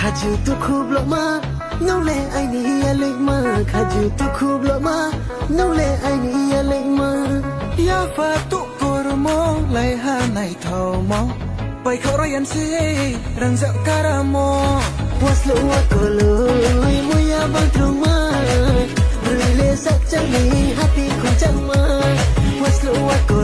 khaju tu khub lo ma no le ai ni ya le ma khaju tu khub lo ma no le ai ni ya le ma ya fa tu kor mo lai ha nai thau mo pai khau ra yan si rang za kara mo was lo wa ko lo mu ya bang trung ma ri le sa chang ni hati khung chang ma was lo wa ko